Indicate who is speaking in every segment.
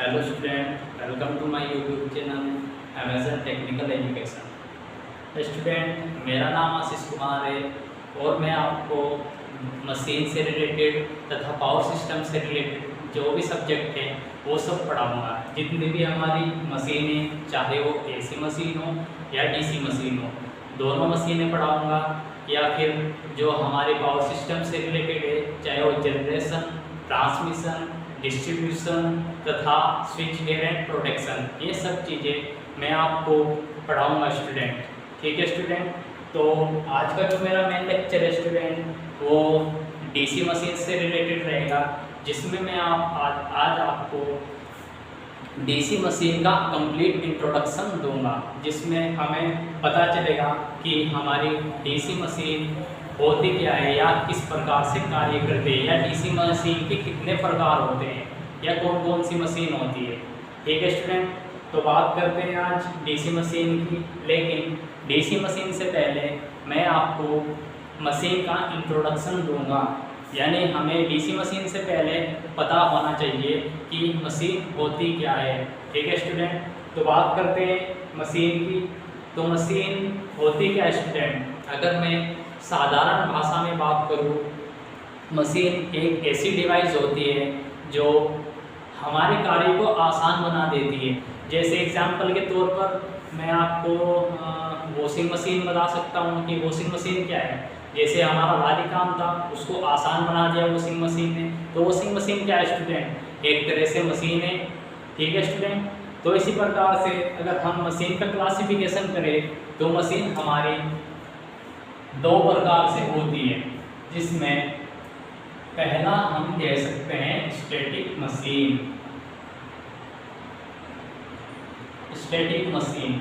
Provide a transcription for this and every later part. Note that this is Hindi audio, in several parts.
Speaker 1: Hello student, welcome to my YouTube channel Amazon technical education. Student, मेरा नाम आशीष कुमार है और मैं आपको मशीन से रिलेटेड तथा पावर सिस्टम से रिलेटेड जो भी सब्जेक्ट हैं वो सब पढ़ाऊँगा। जितनी भी हमारी मशीनें, चाहे वो एसी मशीन हो या डीसी मशीन हो, दोनों मशीनें पढ़ाऊँगा। या फिर जो हमारे पावर सिस्टम से रिलेटेड है, चाहे वो जनरेशन, ट्रांसमिशन, डिस्ट्रीब्यूशन तथा स्विच गेयर एंड प्रोटेक्शन, ये सब चीज़ें मैं आपको पढ़ाऊंगा स्टूडेंट। ठीक है स्टूडेंट, तो आज का जो मेरा मेन लेक्चर है स्टूडेंट वो डीसी मशीन से रिलेटेड रहेगा, जिसमें मैं आज आपको डीसी मशीन का कंप्लीट इंट्रोडक्शन दूंगा, जिसमें हमें पता चलेगा कि हमारी डीसी मशीन होती क्या है या किस प्रकार से कार्य करते हैं, या डीसी मशीन के कितने प्रकार होते हैं या कौन कौन सी मशीन होती है। ठीक है स्टूडेंट, तो बात करते हैं आज डीसी मशीन की। लेकिन डीसी मशीन से पहले मैं आपको मशीन का इंट्रोडक्शन दूंगा, यानी हमें डीसी मशीन से पहले पता होना चाहिए कि मशीन होती क्या है। ठीक है स्टूडेंट, तो बात करते हैं मशीन की। तो मशीन होती क्या है स्टूडेंट, अगर मैं साधारण भाषा में बात करूँ, मशीन एक ऐसी डिवाइस होती है जो हमारे कार्य को आसान बना देती है। जैसे एग्जाम्पल के तौर पर मैं आपको वॉशिंग मशीन बता सकता हूँ कि वॉशिंग मशीन क्या है। जैसे हमारा भारी काम था उसको आसान बना दिया वॉशिंग मशीन ने, तो वॉशिंग मशीन क्या है स्टूडेंट, एक तरह से मशीन है। ठीक है स्टूडेंट, तो इसी प्रकार से अगर हम मशीन का क्लासिफिकेशन करें तो मशीन हमारी दो प्रकार से होती है, जिसमें पहला हम कह सकते हैं static machine. Static machine,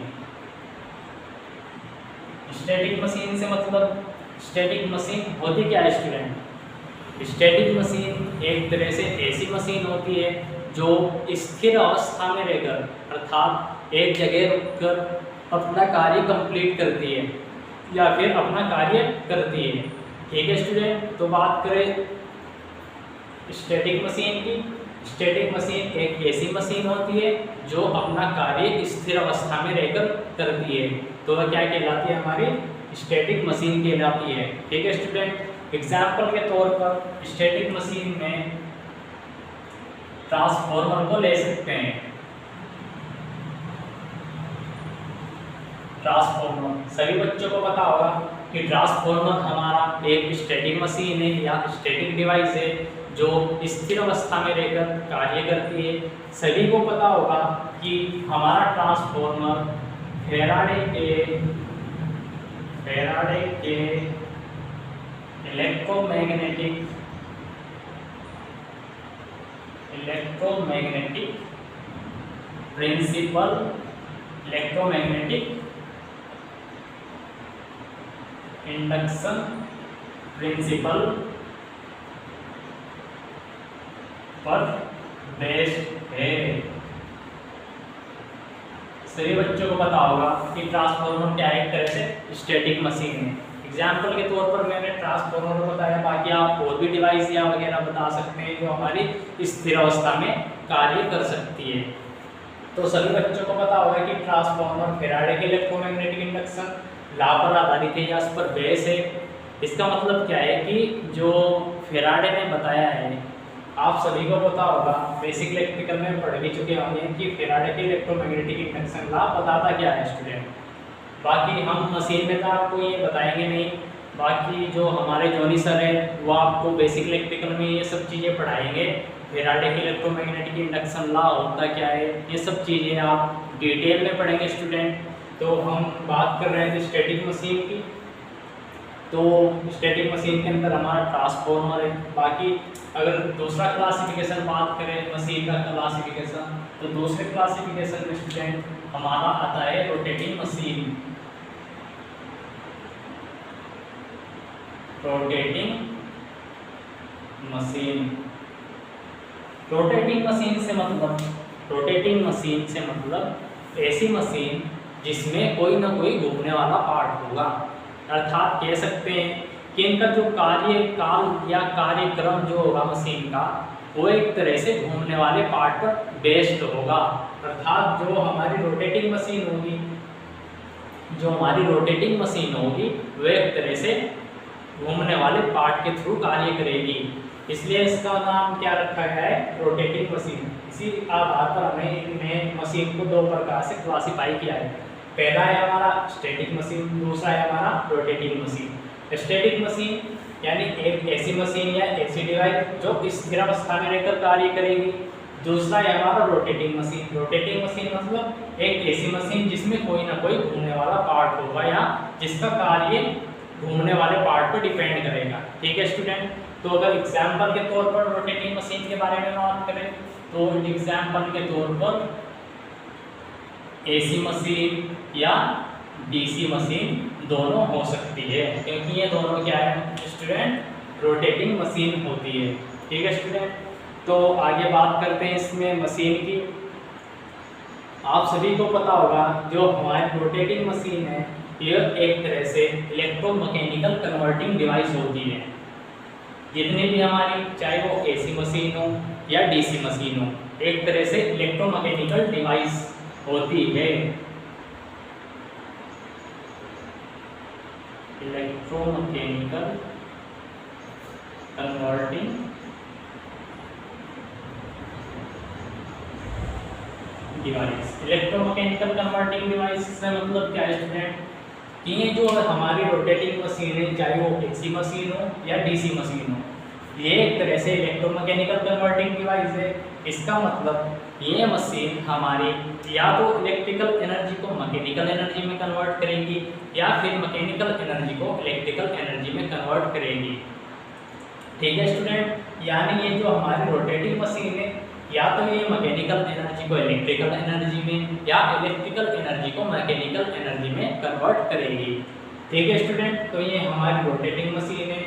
Speaker 1: static machine से मतलब स्टैटिक मशीन होती क्या है स्टूडेंट, स्टैटिक मशीन एक तरह से ऐसी मशीन होती है जो स्थिर अवस्था में रहकर, अर्थात एक जगह रुककर अपना कार्य कंप्लीट करती है या फिर अपना कार्य करती है। ठीक है स्टूडेंट, तो बात करें स्टैटिक मशीन की। स्टैटिक मशीन एक ऐसी मशीन होती है जो अपना कार्य स्थिर अवस्था में रहकर करती है, तो वह क्या कहलाती है, हमारी स्टैटिक मशीन कहलाती है। ठीक है स्टूडेंट, एग्जाम्पल के तौर पर स्टैटिक मशीन में ट्रांसफॉर्मर को ले सकते हैं। ट्रांसफॉर्मर सभी बच्चों को पता होगा कि ट्रांसफॉर्मर हमारा एक स्टैटिक मशीन है या स्टैटिक डिवाइस है जो स्थिर अवस्था में रहकर कार्य करती है। सभी को पता होगा कि हमारा ट्रांसफॉर्मर फैराडे के इलेक्ट्रोमैग्नेटिक प्रिंसिपल इंडक्शन प्रिंसिपल पर बेस्ड है। सभी बच्चों को पता होगा कि ट्रांसफॉर्मर क्या है, एक तरह से स्टैटिक मशीन है। एग्जाम्पल के तौर पर मैंने ट्रांसफॉर्मर बताया, बाकी आप और भी डिवाइस या वगैरह बता सकते हैं जो हमारी स्थिर अवस्था में कार्य कर सकती है। तो सभी बच्चों को पता होगा कि ट्रांसफॉर्मर फैराडे के इलेक्ट्रोमैग्नेटिक इंडक्शन लॉ पर आधारित है या इस पर बेस है। इसका मतलब क्या है कि जो फैराडे ने बताया है, आप सभी को पता होगा, बेसिक इलेक्ट्रिकल में पढ़ भी चुके होंगे कि फैराडे के इलेक्ट्रोमैग्नेटिक इंडक्शन लॉ बताता क्या है स्टूडेंट। बाकी हम मशीन में तो आपको ये बताएंगे नहीं, बाकी जो हमारे जॉनी सर है वो आपको बेसिक इलेक्ट्रिकल में ये सब चीज़ें पढ़ाएंगे। फैराडे के इलेक्ट्रोमैग्नेटिक इंडक्शन लॉ होता क्या है, ये सब चीज़ें आप डिटेल में पढ़ेंगे स्टूडेंट। तो हम बात कर रहे थे स्टैटिक मशीन की, तो स्टैटिक मशीन के अंदर हमारा ट्रांसफॉर्मर है। बाकी अगर दूसरा क्लासिफिकेशन बात करें मशीन का क्लासिफिकेशन, तो दूसरे क्लासिफिकेशन में स्टूडेंट हमारा आता है रोटेटिंग मशीन। रोटेटिंग मशीन से मतलब ऐसी मशीन जिसमें कोई ना कोई घूमने वाला पार्ट होगा, अर्थात कह सकते हैं कि इनका जो कार्यकाल या कार्यक्रम जो होगा मशीन का, वो एक तरह से घूमने वाले पार्ट पर बेस्ड होगा। अर्थात जो हमारी रोटेटिंग मशीन होगी, वो एक तरह से घूमने वाले पार्ट के थ्रू कार्य करेगी, इसलिए इसका नाम क्या रखा गया है, रोटेटिंग मशीन। इसी आधार पर हमें इनमें मशीन को दो प्रकार से क्लासिफाई किया है। पहला है हमारा स्टैटिक मशीन, दूसरा है हमारा रोटेटिंग मशीन। स्टैटिक मशीन यानी एक ऐसी मशीन या ऐसी डिवाइस जो स्थिर अवस्था में रहकर कार्य करेगी। दूसरा है हमारा रोटेटिंग मशीन। रोटेटिंग मशीन मतलब एक ऐसी मशीन जिसमें कोई ना कोई घूमने वाला पार्ट होगा या जिसका कार्य घूमने वाले पार्ट पर डिपेंड करेगा। ठीक है स्टूडेंट, तो अगर एग्जाम्पल के तौर पर रोटेटिंग मशीन के बारे में बात करें तो एग्जाम्पल के तौर पर एसी मशीन या डीसी मशीन दोनों हो सकती है, क्योंकि ये दोनों क्या है स्टूडेंट, रोटेटिंग मशीन होती है। ठीक है स्टूडेंट, तो आगे बात करते हैं इसमें मशीन की। आप सभी को पता होगा जो हमारी रोटेटिंग मशीन है यह एक तरह से इलेक्ट्रोमैकेनिकल कन्वर्टिंग डिवाइस होती है। जितनी भी हमारी चाहे वो एसी मशीन हो या डीसी मशीन हो, एक तरह से इलेक्ट्रोमैकेनिकल डिवाइस होती है। Electromechanical converting device. Electromechanical converting device से मतलब क्या है स्टूडेंट, कि ये जो हमारी रोटेटिंग मशीन है चाहे वो एसी मशीन हो या डीसी मशीन हो, ये एक तरह से इलेक्ट्रोमैकेनिकल कन्वर्टिंग डिवाइस है। इसका मतलब ये मशीन हमारी या तो इलेक्ट्रिकल एनर्जी को मैकेनिकल एनर्जी में कन्वर्ट करेगी या फिर मैकेनिकल एनर्जी को इलेक्ट्रिकल एनर्जी में कन्वर्ट करेगी। ठीक है स्टूडेंट, यानी ये जो हमारी रोटेटिंग मशीन है या तो ये मैकेनिकल एनर्जी को इलेक्ट्रिकल एनर्जी में या इलेक्ट्रिकल एनर्जी को मैकेनिकल एनर्जी में कन्वर्ट करेगी। ठीक है स्टूडेंट, तो ये हमारी रोटेटिंग मशीन है,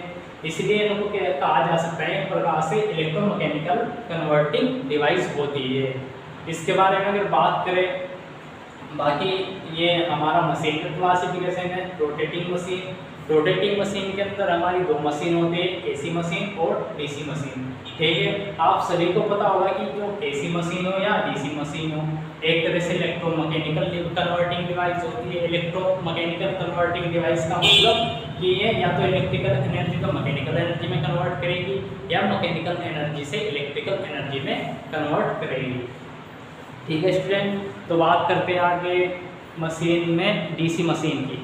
Speaker 1: इसलिए इनको कहा जा सकता है एक प्रकार से इलेक्ट्रोमैकेनिकल कन्वर्टिंग डिवाइस होती है। इसके बारे में अगर बात करें, बाकी ये हमारा मशीन का क्लासिफिकेशन है रोटेटिंग मशीन। रोटेटिंग मशीन के अंदर हमारी दो मशीन होती है, एसी मशीन और डीसी मशीन। ठीक है, आप सभी को पता होगा कि जो एसी मशीन हो या डीसी मशीन हो, एक तरह से इलेक्ट्रोमैकेनिकल कन्वर्टिंग डिवाइस होती है। इलेक्ट्रोमैकेनिकल कन्वर्टिंग डिवाइस का मतलब कि ये या तो इलेक्ट्रिकल एनर्जी को मैकेनिकल एनर्जी में कन्वर्ट करेगी या मैकेनिकल एनर्जी से इलेक्ट्रिकल एनर्जी में कन्वर्ट करेगी। ठीक है स्टूडेंट, तो बात करते हैं आगे मशीन में डीसी मशीन की।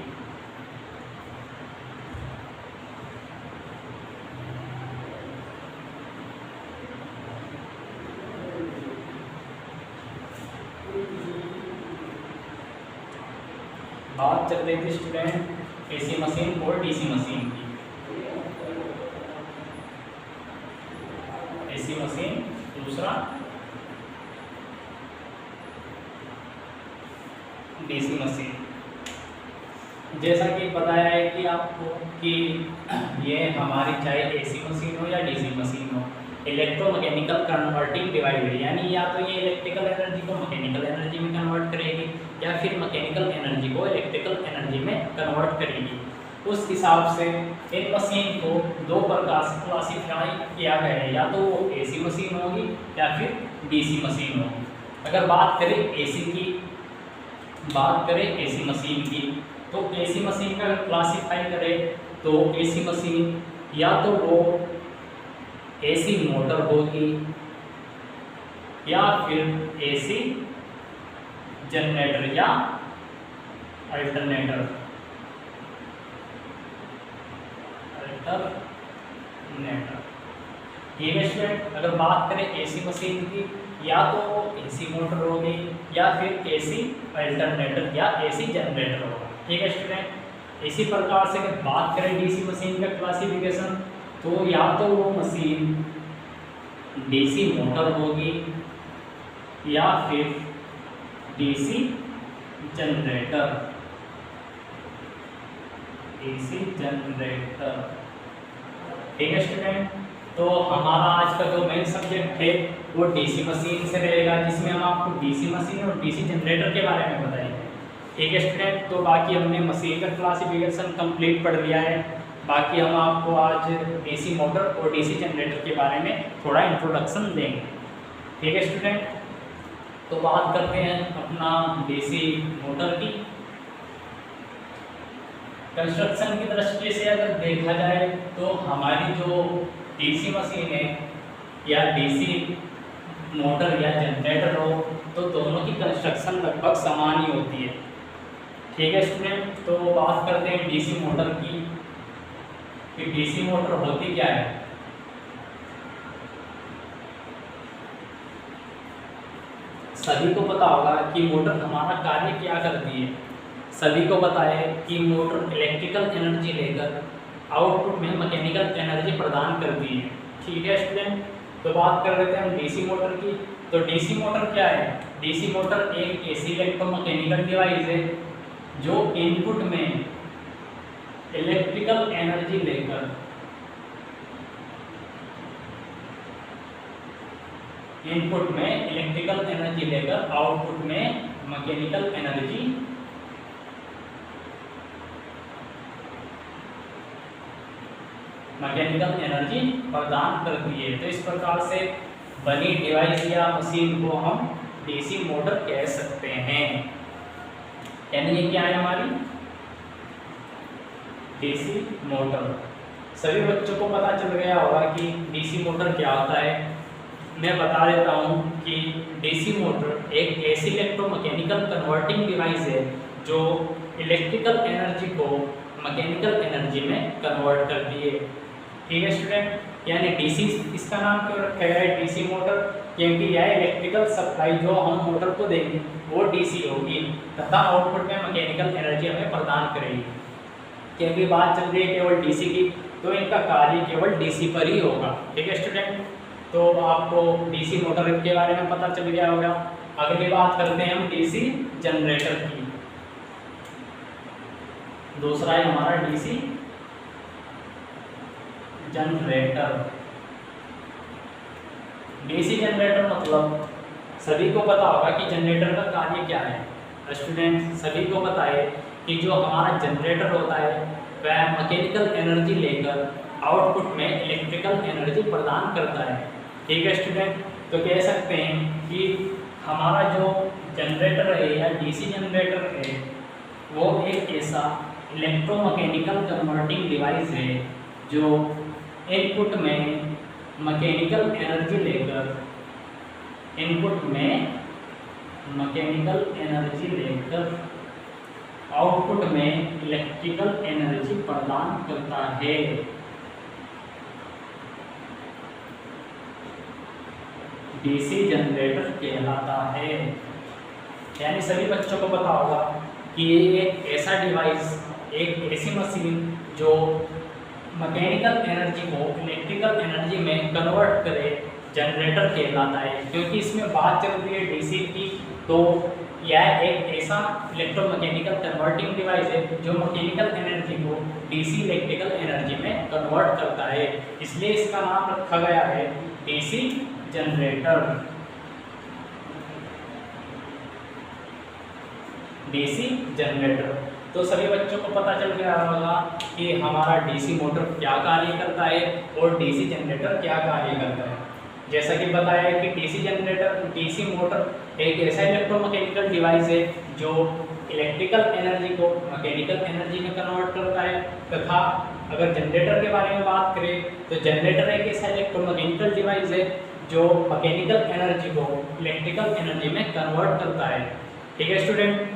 Speaker 1: बात चल रही थी स्टूडेंट एसी मशीन और डीसी मशीन की। एसी मशीन, दूसरा डीसी मशीन। जैसा कि बताया है कि आपको कि ये हमारी चाहे एसी मशीन हो या डीसी मशीन हो, इलेक्ट्रोमैकेनिकल कन्वर्टिंग डिवाइस है, यानी या तो ये इलेक्ट्रिकल एनर्जी को मैकेनिकल एनर्जी में कन्वर्ट करेगी या फिर मैकेनिकल एनर्जी को इलेक्ट्रिकल एनर्जी में कन्वर्ट करेगी। उस हिसाब से इन मशीन को दो प्रकार से क्लासिफाई किया गया है, या तो वो एसी मशीन होगी या फिर डीसी मशीन होगी। अगर बात करें एसी मशीन की, तो एसी मशीन का क्लासिफाई करें तो एसी मशीन या तो वो एसी मोटर होगी या फिर एसी जनरेटर या अल्टरनेटर। ठीक है स्टूडेंट, अगर बात करें एसी मशीन की, या तो वो एसी मोटर होगी या फिर एसी अल्टरनेटर या एसी जनरेटर होगा। ठीक है स्टूडेंट, इसी प्रकार से अगर बात करें डीसी मशीन का क्लासिफिकेशन, तो या तो वो मशीन डीसी मोटर होगी या फिर डीसी जनरेटर। DC generator. ठीक है स्टूडेंट, तो हमारा आज का जो मेन सब्जेक्ट है वो डीसी मशीन से रहेगा, जिसमें हम आपको डीसी मशीन और डीसी जनरेटर के बारे में बताएंगे। ठीक है स्टूडेंट, तो बाकी हमने मशीन का क्लासिफिकेशन कंप्लीट पढ़ लिया है। बाकी हम आपको आज डीसी मोटर और डीसी जनरेटर के बारे में थोड़ा इंट्रोडक्शन देंगे। ठीक है स्टूडेंट, तो बात करते हैं अपना डीसी मोटर की। कंस्ट्रक्शन की दृष्टि से अगर देखा जाए तो हमारी जो डीसी मशीन है या डीसी मोटर या जनरेटर हो, तो दोनों की कंस्ट्रक्शन लगभग समान ही होती है। ठीक है स्टूडेंट, तो बात करते हैं डीसी मोटर की कि डीसी मोटर होती क्या है। सभी को पता होगा कि मोटर हमारा कार्य क्या करती है। सभी को पता है कि मोटर इलेक्ट्रिकल एनर्जी लेकर आउटपुट में मैकेनिकल एनर्जी प्रदान करती है। ठीक है स्टूडेंट, तो बात कर लेते हैं हम डीसी मोटर की। तो डीसी मोटर क्या है? डीसी मोटर एक ऐसी इलेक्ट्रोमैकेनिकल डिवाइस है जो इनपुट में इलेक्ट्रिकल एनर्जी लेकर आउटपुट में मैकेनिकल एनर्जी प्रदान करती है। तो इस प्रकार से बनी डिवाइस या मशीन को हम डीसी मोटर कह सकते हैं। यानी ये क्या है हमारी डीसी मोटर। सभी बच्चों को पता चल गया होगा कि डीसी मोटर क्या होता है। मैं बता देता हूँ कि डीसी मोटर एक ऐसी इलेक्ट्रोमैकेनिकल कन्वर्टिंग डिवाइस है जो इलेक्ट्रिकल एनर्जी को मैकेनिकल एनर्जी में कन्वर्ट करती है। ठीक है स्टूडेंट, यानी डीसी इसका नाम क्यों रखा गया है डीसी मोटर? क्योंकि यह इलेक्ट्रिकल सप्लाई जो हम मोटर को देंगे वो डीसी होगी तथा आउटपुट में मैकेनिकल एनर्जी हमें प्रदान करेगी। क्योंकि बात चल रही है केवल डीसी की, तो इनका कार्य केवल डीसी पर ही होगा। ठीक है स्टूडेंट, तो आपको डीसी मोटर के बारे में पता चल गया होगा। अगली बात करते हैं हम डीसी जनरेटर की। दूसरा है हमारा डीसी जनरेटर। डीसी जनरेटर मतलब सभी को पता होगा कि जनरेटर का कार्य क्या है। स्टूडेंट, सभी को पता है कि जो हमारा जनरेटर होता है वह मैकेनिकल एनर्जी लेकर आउटपुट में इलेक्ट्रिकल एनर्जी प्रदान करता है। ठीक है स्टूडेंट, तो कह सकते हैं कि हमारा जो जनरेटर है या डीसी जनरेटर है वो एक ऐसा इलेक्ट्रोमैकेनिकल कन्वर्टिंग डिवाइस है जो इनपुट में मैकेनिकल एनर्जी लेकर आउटपुट में इलेक्ट्रिकल एनर्जी प्रदान करता है। डीसी जनरेटर कहलाता है। यानी सभी बच्चों को पता होगा कि ये एक ऐसा डिवाइस, एक ऐसी मशीन जो मैकेनिकल एनर्जी को इलेक्ट्रिकल एनर्जी में कन्वर्ट करे जनरेटर कहलाता है। क्योंकि इसमें बात चल रही है डीसी की, तो यह एक ऐसा इलेक्ट्रोमैकेनिकल कन्वर्टिंग डिवाइस है जो मैकेनिकल एनर्जी को डीसी इलेक्ट्रिकल एनर्जी में कन्वर्ट करता है। इसलिए इसका नाम रखा गया है डीसी जनरेटर। डीसी जनरेटर, तो सभी बच्चों को पता चल गया होगा कि हमारा डीसी मोटर क्या कार्य करता है और डीसी जनरेटर क्या कार्य करता है। जैसा कि बताया कि डीसी मोटर एक ऐसा इलेक्ट्रोमैकेनिकल डिवाइस है जो इलेक्ट्रिकल एनर्जी को मैकेनिकल एनर्जी में कन्वर्ट करता है। तथा अगर जनरेटर के बारे में बात करें तो जनरेटर एक ऐसा इलेक्ट्रोमैकेनिकल डिवाइस है जो मैकेनिकल एनर्जी को इलेक्ट्रिकल एनर्जी में कन्वर्ट करता है। ठीक है स्टूडेंट,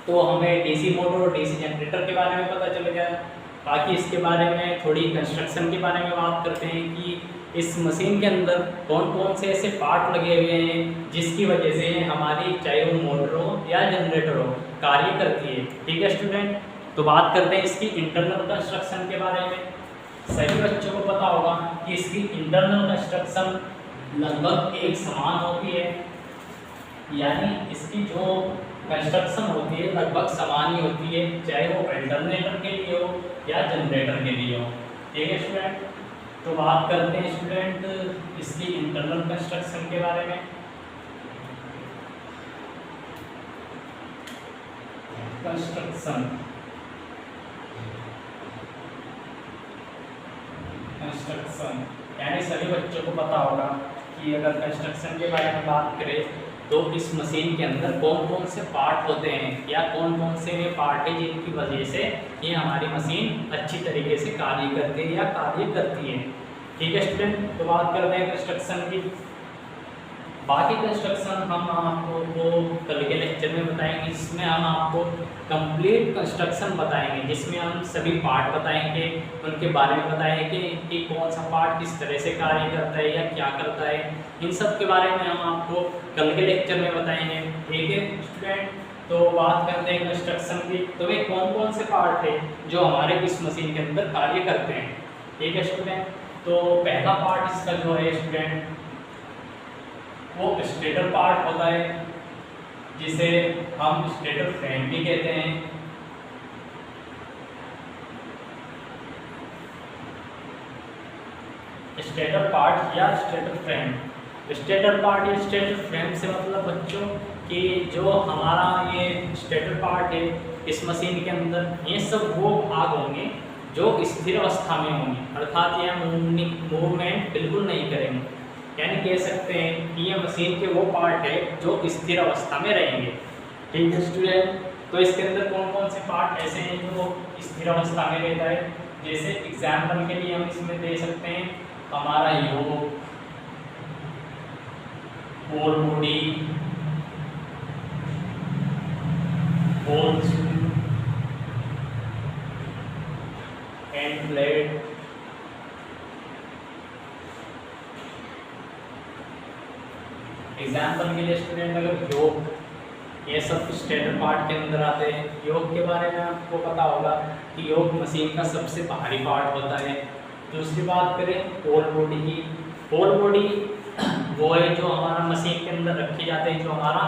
Speaker 1: तो हमें डीसी मोटर और डीसी जनरेटर के बारे में पता चल गया। बाकी इसके बारे में थोड़ी कंस्ट्रक्शन के बारे में बात करते हैं कि इस मशीन के अंदर कौन कौन से ऐसे पार्ट लगे हुए हैं जिसकी वजह से हमारी चाहे वो मोटर हो या जनरेटर हो कार्य करती है। ठीक है स्टूडेंट, तो बात करते हैं इसकी इंटरनल कंस्ट्रक्शन के बारे में। सभी बच्चों को पता होगा कि इसकी इंटरनल कंस्ट्रक्शन लगभग एक समान होती है। यानी इसकी जो कंस्ट्रक्शन होती है लगभग समान ही होती है, चाहे वो अल्टरनेटर के लिए हो या जनरेटर के लिए हो। ठीक है स्टूडेंट, तो बात करते हैं स्टूडेंट इसकी इंटरनल कंस्ट्रक्शन के बारे में। कंस्ट्रक्शन कंस्ट्रक्शन, यानी सभी बच्चों को पता होगा कि अगर कंस्ट्रक्शन के बारे में बात करें तो इस मशीन के अंदर कौन कौन से पार्ट होते हैं या कौन कौन से वे पार्ट हैं जिनकी वजह से ये हमारी मशीन अच्छी तरीके से कार्य करती है या कार्य करती है। ठीक है स्टूडेंट, तो बात करते हैं कंस्ट्रक्शन की। बाकी कंस्ट्रक्शन हम आपको कल के लेक्चर में बताएंगे, जिसमें हम आपको कंप्लीट कंस्ट्रक्शन बताएंगे, जिसमें हम सभी पार्ट बताएंगे, उनके बारे में बताएंगे कि कौन सा पार्ट किस तरह से कार्य करता है या क्या करता है, इन सब के बारे में हम आपको कल के लेक्चर में बताएंगे। ठीक है स्टूडेंट, तो बात करते हैं कंस्ट्रक्शन की। तो वे कौन कौन से पार्ट है जो हमारे इस मशीन के अंदर कार्य करते हैं। ठीक है स्टूडेंट, तो पहला पार्ट इसका जो है स्टूडेंट वो स्टेटर पार्ट होता है, जिसे हम स्टेटर फ्रेम भी कहते हैं। स्टेटर पार्ट या स्टेटर फ्रेम, स्टेटर पार्ट या स्टेटर फ्रेम से मतलब बच्चों कि जो हमारा ये स्टेटर पार्ट है इस मशीन के अंदर, ये सब वो भाग होंगे जो स्थिर अवस्था में होंगे, अर्थात यह मूवमेंट बिल्कुल नहीं करेंगे, यानी कह सकते हैं कि ये मशीन के वो पार्ट है जो स्थिर अवस्था में रहेंगे। ठीक है स्टूडेंट, तो इसके अंदर कौन कौन से पार्ट ऐसे हैं जो स्थिर अवस्था में रहता है। जैसे एग्जाम्पल के लिए हम इसमें दे सकते हैं हमारा yoke, pole body, pole and plate, example के लिए स्टूडेंट अगर योग, ये सब स्टेटर पार्ट के अंदर आते हैं। योग के बारे में आपको पता होगा कि योग मशीन का सबसे बाहरी पार्ट होता है। दूसरी बात करें पोल बॉडी की, पोल बॉडी वो है जो हमारा मशीन के अंदर रखे जाते हैं, जो हमारा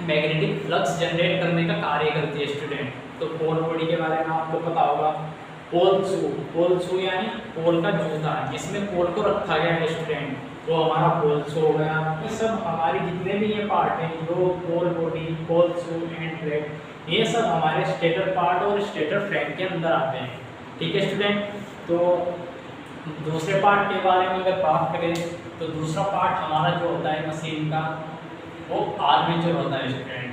Speaker 1: मैग्नेटिक फ्लक्स जनरेट करने का कार्य करती है स्टूडेंट। तो पोल बॉडी के बारे में आपको पता होगा। पोल शू यानी पोल का जूता, जिसमें पोल को रखा गया है स्टूडेंट, वो हमारा पोल शू हो गया। ये सब हमारी जितने भी ये पार्ट हैं, जो pole body, pole shoe and plate, ये सब हमारे स्टेटर पार्ट और स्टेटर फ्रेम के अंदर आते हैं। ठीक है स्टूडेंट, तो दूसरे पार्ट के बारे में अगर बात करें तो दूसरा पार्ट हमारा जो होता है मशीन का, वो आर्मेचर होता है स्टूडेंट।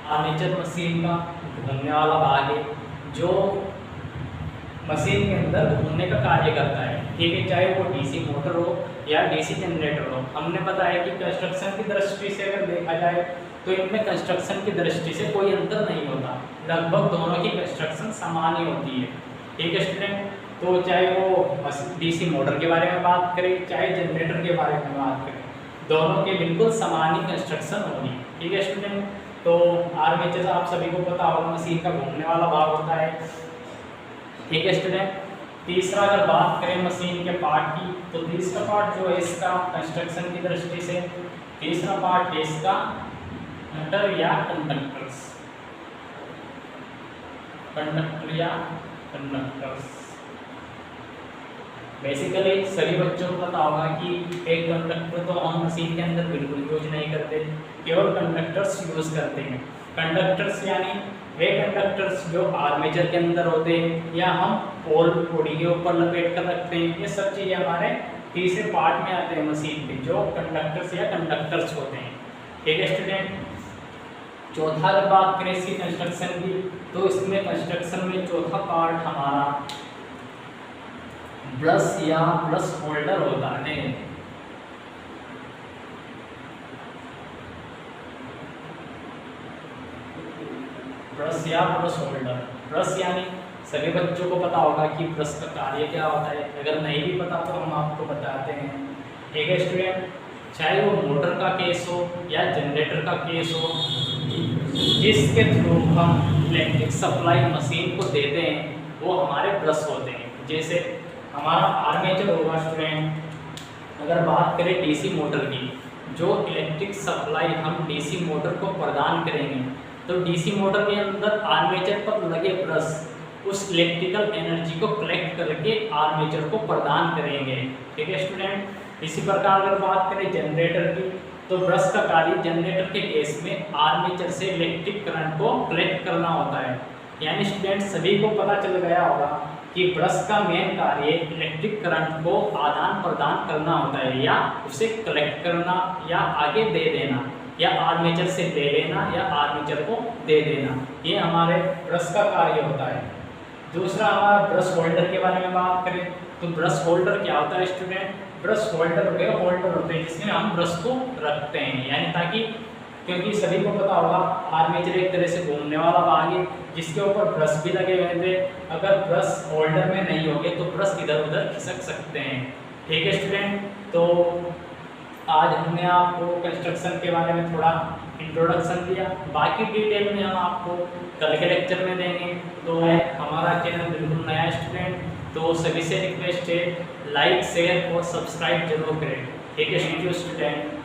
Speaker 1: आर्मेचर मशीन का घूमने वाला भाग है जो मशीन के अंदर घूमने का कार्य करता है। ठीक है, चाहे वो डीसी मोटर हो या डीसी जनरेटर हो। हमने बताया कि कंस्ट्रक्शन की दृष्टि से अगर देखा जाए तो इनमें कंस्ट्रक्शन की दृष्टि से कोई अंतर नहीं होता, लगभग दोनों की कंस्ट्रक्शन समान ही होती है। ठीक है स्टूडेंट, तो चाहे वो डीसी मोटर के बारे में बात करें चाहे जनरेटर के बारे में बात करें, दोनों के बिल्कुल समान ही कंस्ट्रक्शन होगी। ठीक है स्टूडेंट, तो आर्मेचर आप सभी को पता होगा मशीन का घूमने वाला भाग होता है। ठीक है स्टूडेंट, तीसरा अगर बात करें मशीन के पार्ट की, तो तीसरा पार्ट जो है इसका कंस्ट्रक्शन की दृष्टि से, तीसरा पार्ट है इसका कंडक्टर या कंडक्टर्स। कंडक्टर या कंडक्टर्स बेसिकली सभी बच्चों को पता होगा कि एक कंडक्टर तो हम मशीन के अंदर बिल्कुल यूज नहीं करते, केवल कंडक्टर्स यूज करते हैं। कंडक्टर्स यानी वे कंडक्टर्स जो आर्मेचर के अंदर होते हैं या हम पोल बॉडी के ऊपर लपेट कर रखते हैं, ये सब चीज़ें हमारे तीसरे पार्ट में आते हैं मशीन के, जो कंडक्टर्स या कंडक्टर्स होते हैं। ठीक है स्टूडेंट, चौथा अगर बात करें इसकी कंस्ट्रक्शन की, तो इसमें कंस्ट्रक्शन में चौथा पार्ट हमारा ब्रश या ब्रश होल्डर होता है। ब्रश या ब्रश होल्डर, ब्रश यानी सभी बच्चों को पता होगा कि ब्रश का कार्य क्या होता है, अगर नहीं भी पता तो हम आपको बताते हैं। ठीक है स्टूडेंट, चाहे वो मोटर का केस हो या जनरेटर का केस हो, जिसके थ्रू हम इलेक्ट्रिक सप्लाई मशीन को देते हैं वो हमारे ब्रश होते हैं। जैसे हमारा आर्मेचर होगा स्टूडेंट, अगर बात करें डीसी मोटर की, जो इलेक्ट्रिक सप्लाई हम डीसी मोटर को प्रदान करेंगे, तो डीसी मोटर के अंदर आर्मेचर पर लगे ब्रश उस इलेक्ट्रिकल एनर्जी को कलेक्ट करके आर्मेचर को प्रदान करेंगे। ठीक है स्टूडेंट, इसी प्रकार अगर बात करें जनरेटर की, तो ब्रश का कार्य जनरेटर के केस में आर्मेचर से इलेक्ट्रिक करंट को कलेक्ट करना होता है। यानी स्टूडेंट सभी को पता चल गया होगा कि ब्रश का मेन कार्य इलेक्ट्रिक करंट को आदान प्रदान करना होता है, या उसे कलेक्ट करना, या आगे दे देना, या आर्मेचर से ले लेना, या आर्मेचर को दे देना। ये हमारे ब्रश का कार्य होता है। दूसरा हमारा ब्रश होल्डर के बारे में बात करें तो ब्रश होल्डर क्या होता है स्टूडेंट? ब्रश होल्डर होल्डर होते हैं जिसमें हम ब्रश को रखते हैं, यानी ताकि, क्योंकि सभी को पता होगा आर्मेचर एक तरह से घूमने वाला भाग है जिसके ऊपर ब्रश भी लगे हुए थे। अगर ब्रश होल्डर में नहीं होंगे तो ब्रश इधर उधर खिसक सकते हैं। ठीक है स्टूडेंट, तो आज हमने आपको कंस्ट्रक्शन के बारे में थोड़ा इंट्रोडक्शन दिया, बाकी डिटेल में हम आपको कल के लेक्चर में देंगे। तो हमारा चैनल बिल्कुल नया स्टूडेंट, तो सभी से रिक्वेस्ट है लाइक शेयर और सब्सक्राइब जरूर करें। ठीक है स्टूडेंट।